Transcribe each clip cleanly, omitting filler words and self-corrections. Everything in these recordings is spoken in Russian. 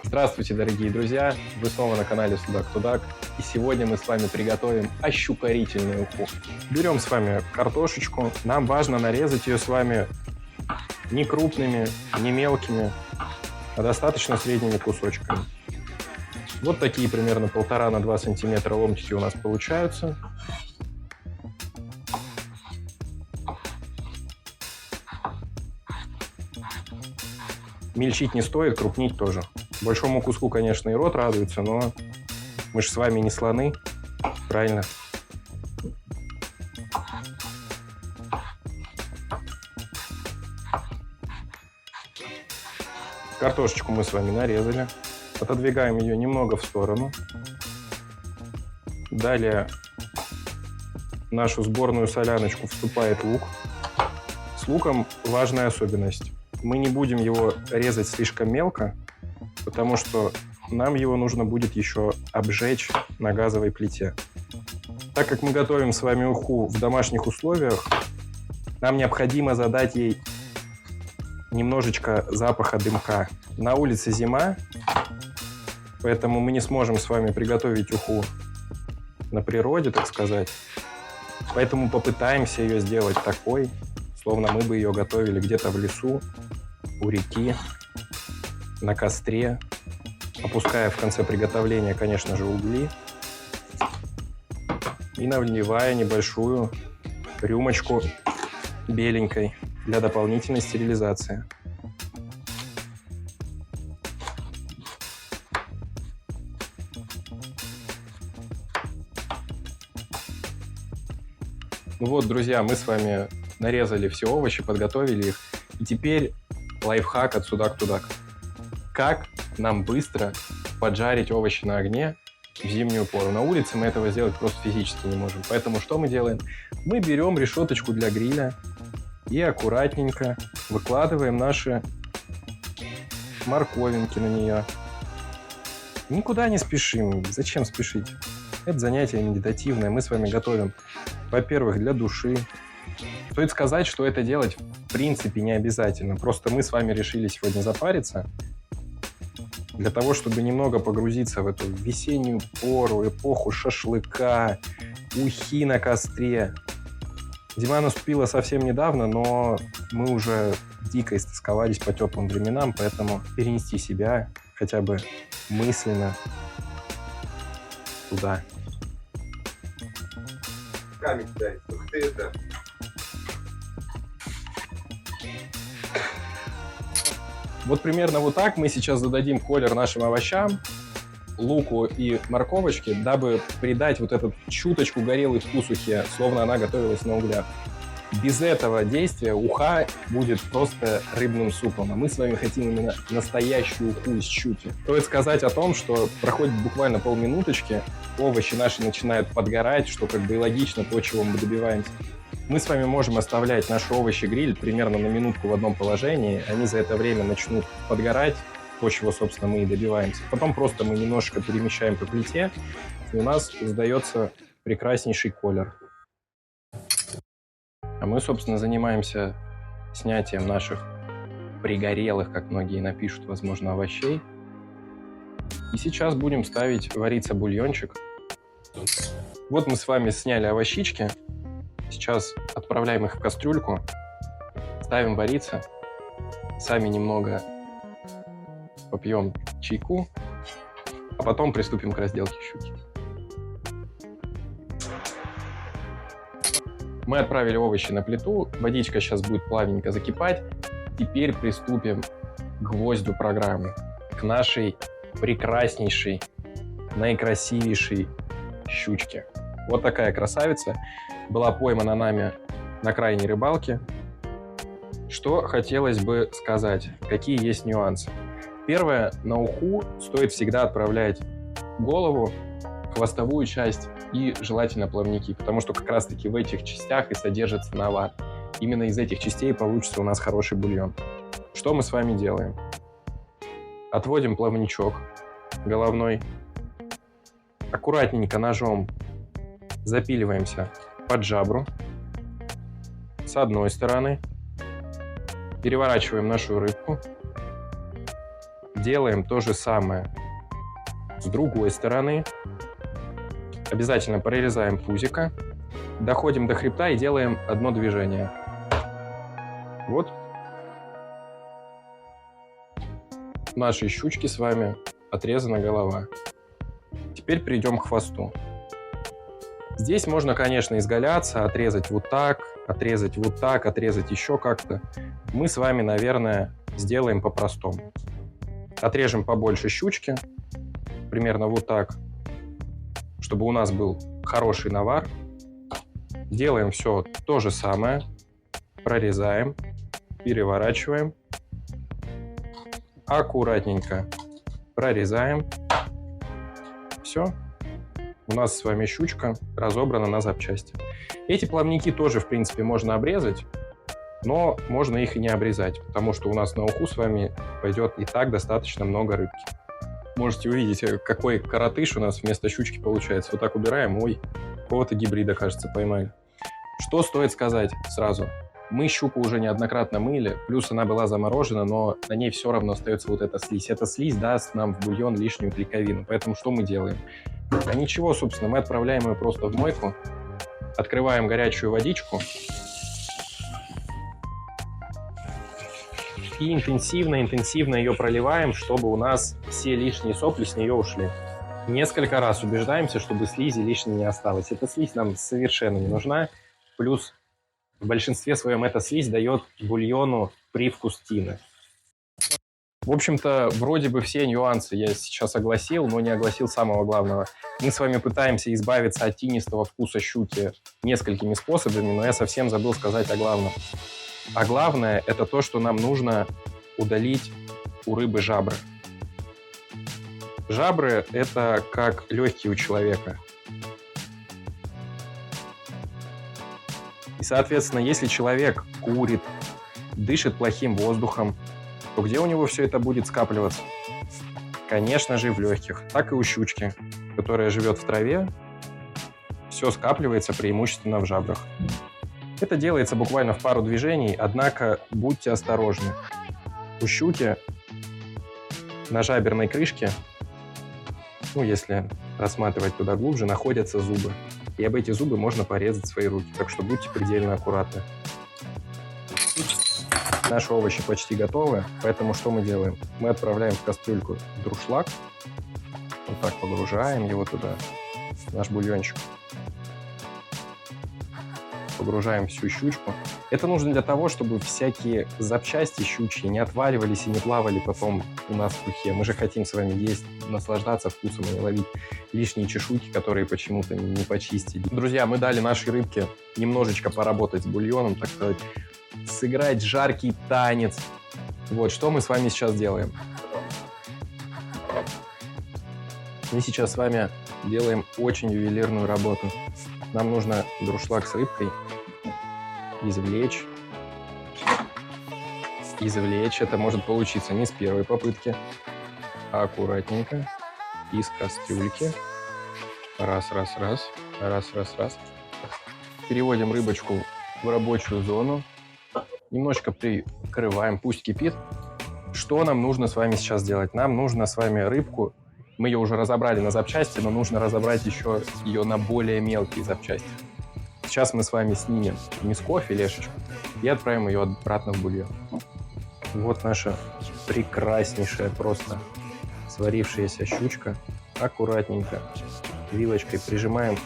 Здравствуйте, дорогие друзья! Вы снова на канале Судак-Тудак. И сегодня мы с вами приготовим ощукарительную уху. Берем с вами картошечку. Нам важно нарезать ее с вами не крупными, не мелкими, а достаточно средними кусочками. Вот такие примерно 1,5 на 2 сантиметра ломтики у нас получаются. Мельчить не стоит, крупнить тоже. Большому куску, конечно, и рот радуется, но мы же с вами не слоны, правильно? Картошечку мы с вами нарезали. Отодвигаем ее немного в сторону. Далее в нашу сборную соляночку вступает лук. С луком важная особенность. Мы не будем его резать слишком мелко, потому что нам его нужно будет еще обжечь на газовой плите. Так как мы готовим с вами уху в домашних условиях, нам необходимо задать ей немножечко запаха дымка. На улице зима, поэтому мы не сможем с вами приготовить уху на природе, так сказать. Поэтому попытаемся ее сделать такой, словно мы бы ее готовили где-то в лесу, у реки, на костре, опуская в конце приготовления, конечно же, угли и наливая небольшую рюмочку беленькой для дополнительной стерилизации. Ну вот, друзья, мы с вами нарезали все овощи, подготовили их. И теперь лайфхак от Судак-Тудак. Как нам быстро поджарить овощи на огне в зимнюю пору? На улице мы этого сделать просто физически не можем. Поэтому что мы делаем? Мы берем решеточку для гриля и аккуратненько выкладываем наши морковинки на нее. Никуда не спешим. Зачем спешить? Это занятие медитативное. Мы с вами готовим, во-первых, для души. Стоит сказать, что это делать в принципе не обязательно. Просто мы с вами решили сегодня запариться для того, чтобы немного погрузиться в эту весеннюю пору, эпоху шашлыка, ухи на костре. Зима наступила совсем недавно, но мы уже дико истосковались по теплым временам, поэтому перенести себя хотя бы мысленно туда. Камень дай, ух ты это. Вот примерно вот так мы сейчас зададим колер нашим овощам, луку и морковочке, дабы придать вот этот чуточку горелый вкус ухе, словно она готовилась на углях. Без этого действия уха будет просто рыбным супом, а мы с вами хотим именно настоящую уху из щуки. Стоит сказать о том, что проходит буквально полминуточки, овощи наши начинают подгорать, что как бы и логично, то, чего мы добиваемся. Мы с вами можем оставлять наши овощи гриль примерно на минутку в одном положении, они за это время начнут подгорать, то, чего, собственно, мы и добиваемся. Потом просто мы немножко перемещаем по плите, и у нас создается прекраснейший колер. А мы, собственно, занимаемся снятием наших пригорелых, как многие напишут, возможно, овощей. И сейчас будем ставить вариться бульончик. Вот мы с вами сняли овощички. Сейчас отправляем их в кастрюльку, ставим вариться. Сами немного попьем чайку, а потом приступим к разделке щуки. Мы отправили овощи на плиту, водичка сейчас будет плавненько закипать. Теперь приступим к гвоздю программы, к нашей прекраснейшей, наикрасивейшей щучке. Вот такая красавица была поймана нами на крайней рыбалке. Что хотелось бы сказать, какие есть нюансы. Первое, на уху стоит всегда отправлять голову, хвостовую часть и желательно плавники, потому что как раз-таки в этих частях и содержится навар. Именно из этих частей получится у нас хороший бульон. Что мы с вами делаем? Отводим плавничок головной, аккуратненько ножом запиливаемся под жабру с одной стороны, переворачиваем нашу рыбку, делаем то же самое с другой стороны. Обязательно прорезаем пузико. Доходим до хребта и делаем одно движение. Вот. У нашей щучки с вами отрезана голова. Теперь перейдем к хвосту. Здесь можно, конечно, изгаляться, отрезать вот так, отрезать вот так, отрезать еще как-то. Мы с вами, наверное, сделаем по-простому. Отрежем побольше щучки, примерно вот так, чтобы у нас был хороший навар. Делаем все то же самое. Прорезаем, переворачиваем. Аккуратненько прорезаем. Все. У нас с вами щучка разобрана на запчасти. Эти плавники тоже, в принципе, можно обрезать, но можно их и не обрезать, потому что у нас на уху с вами пойдет и так достаточно много рыбки. Можете увидеть, какой коротыш у нас вместо щучки получается. Вот так убираем. Ой, какого-то гибрида, кажется, поймали. Что стоит сказать сразу? Мы щуку уже неоднократно мыли, плюс она была заморожена, но на ней все равно остается вот эта слизь. Эта слизь даст нам в бульон лишнюю клейковину. Поэтому что мы делаем? А ничего, собственно, мы отправляем ее просто в мойку, открываем горячую водичку и интенсивно ее проливаем, чтобы у нас все лишние сопли с нее ушли. Несколько раз убеждаемся, чтобы слизи лишней не осталось. Эта слизь нам совершенно не нужна. Плюс в большинстве своем эта слизь дает бульону привкус тины. В общем-то, вроде бы все нюансы я сейчас огласил, но не огласил самого главного. Мы с вами пытаемся избавиться от тинистого вкуса щуки несколькими способами, но я совсем забыл сказать о главном. А главное – это то, что нам нужно удалить у рыбы жабры. Жабры – это как легкие у человека. И, соответственно, если человек курит, дышит плохим воздухом, то где у него все это будет скапливаться? Конечно же, в легких. Так и у щучки, которая живет в траве, все скапливается преимущественно в жабрах. Это делается буквально в пару движений, однако будьте осторожны. У щуки на жаберной крышке, если рассматривать туда глубже, находятся зубы. И об эти зубы можно порезать свои руки, так что будьте предельно аккуратны. Наши овощи почти готовы, поэтому что мы делаем? Мы отправляем в кастрюльку дуршлаг, вот так погружаем его туда, в наш бульончик. Погружаем всю щучку. Это нужно для того, чтобы всякие запчасти щучьи не отваливались и не плавали потом у нас в ухе. Мы же хотим с вами есть, наслаждаться вкусом, а не ловить лишние чешуйки, которые почему-то не почистили. Друзья, мы дали нашей рыбке немножечко поработать с бульоном, так сказать, сыграть жаркий танец. Вот, что мы с вами сейчас делаем? Мы сейчас с вами делаем очень ювелирную работу. Нам нужно дуршлаг с рыбкой извлечь. Это может получиться не с первой попытки, а аккуратненько из кастрюльки. Раз. Переводим рыбочку в рабочую зону. Немножко прикрываем, пусть кипит. Что нам нужно с вами сейчас делать? Нам нужно с вами рыбку, мы ее уже разобрали на запчасти, но нужно разобрать еще ее на более мелкие запчасти. Сейчас мы с вами снимем мяско, филешечку, и отправим ее обратно в бульон. Вот наша прекраснейшая, просто сварившаяся щучка. Аккуратненько вилочкой прижимаем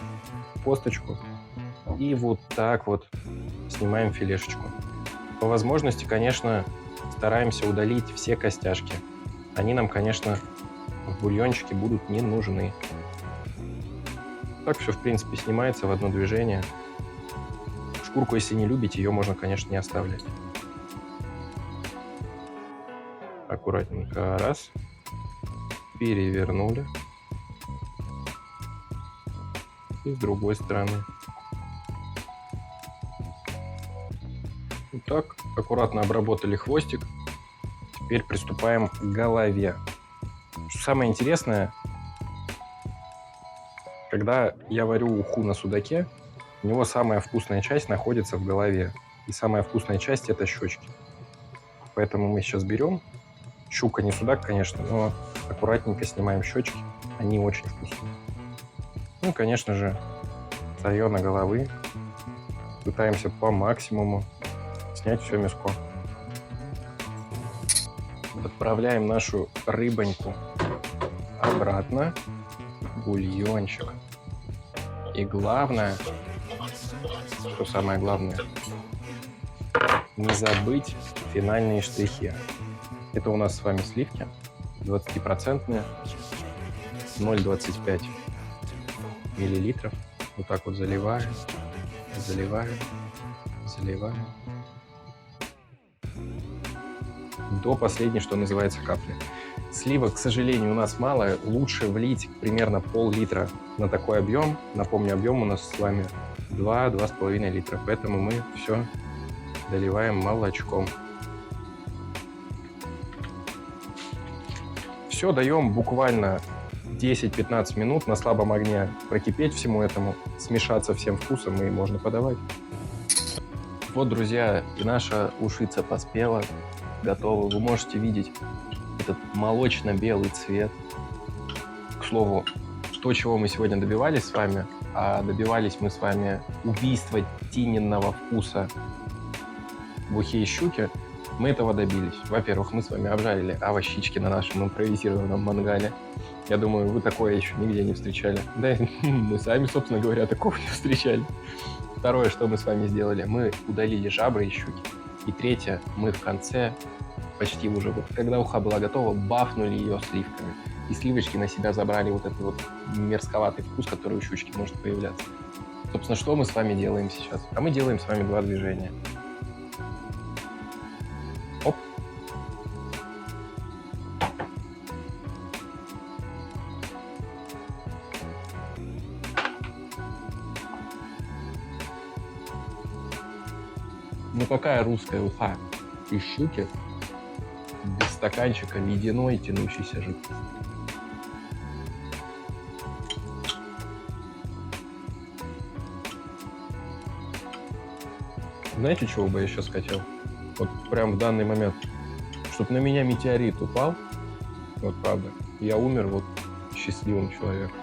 косточку и вот так вот снимаем филешечку. По возможности, конечно, стараемся удалить все костяшки. Они нам, конечно, в бульончике будут не нужны. Так все, в принципе, снимается в одно движение. Шкурку, если не любите, ее можно, конечно, не оставлять. Аккуратненько раз. Перевернули. И с другой стороны. Вот так. Аккуратно обработали хвостик. Теперь приступаем к голове. Что самое интересное, когда я варю уху на судаке, у него самая вкусная часть находится в голове. И самая вкусная часть – это щечки. Поэтому мы сейчас берем Щука не судак, конечно, но аккуратненько снимаем щечки. Они очень вкусные. Ну и, конечно же, сольёна головы. Пытаемся по максимуму снять все мяско. Отправляем нашу рыбоньку обратно. Бульончик. И главное, что самое главное, не забыть финальные штрихи. Это у нас с вами сливки 20%, 0,25 миллилитров. Вот так вот заливаем, заливаем, заливаем. До последней, что называется, капли. Сливок, к сожалению, у нас мало. Лучше влить примерно пол-литра на такой объем. Напомню, объем у нас с вами 2-2,5 литра. Поэтому мы все доливаем молочком. Все даем буквально 10-15 минут на слабом огне прокипеть всему этому, смешаться всем вкусом и можно подавать. Вот, друзья, и наша ушица поспела, готова. Вы можете видеть этот молочно-белый цвет. К слову, то, чего мы сегодня добивались с вами, а добивались мы с вами убийства тининного вкуса в ухе и щуке, мы этого добились. Во-первых, мы с вами обжарили овощички на нашем импровизированном мангале. Я думаю, вы такое еще нигде не встречали. Да, мы сами, собственно говоря, такого не встречали. Второе, что мы с вами сделали, мы удалили жабры и щуки. И третье, мы в конце, почти уже вот, когда уха была готова, бафнули ее сливками. И сливочки на себя забрали вот этот вот мерзковатый вкус, который у щучки может появляться. Собственно, что мы с вами делаем сейчас? А мы делаем с вами два движения. Оп. Ну какая русская уха и щуки без стаканчика ледяной тянущейся жидкости? Знаете, чего бы я сейчас хотел? Вот прям в данный момент. Чтобы на меня метеорит упал. Вот правда. Я умер вот счастливым человеком.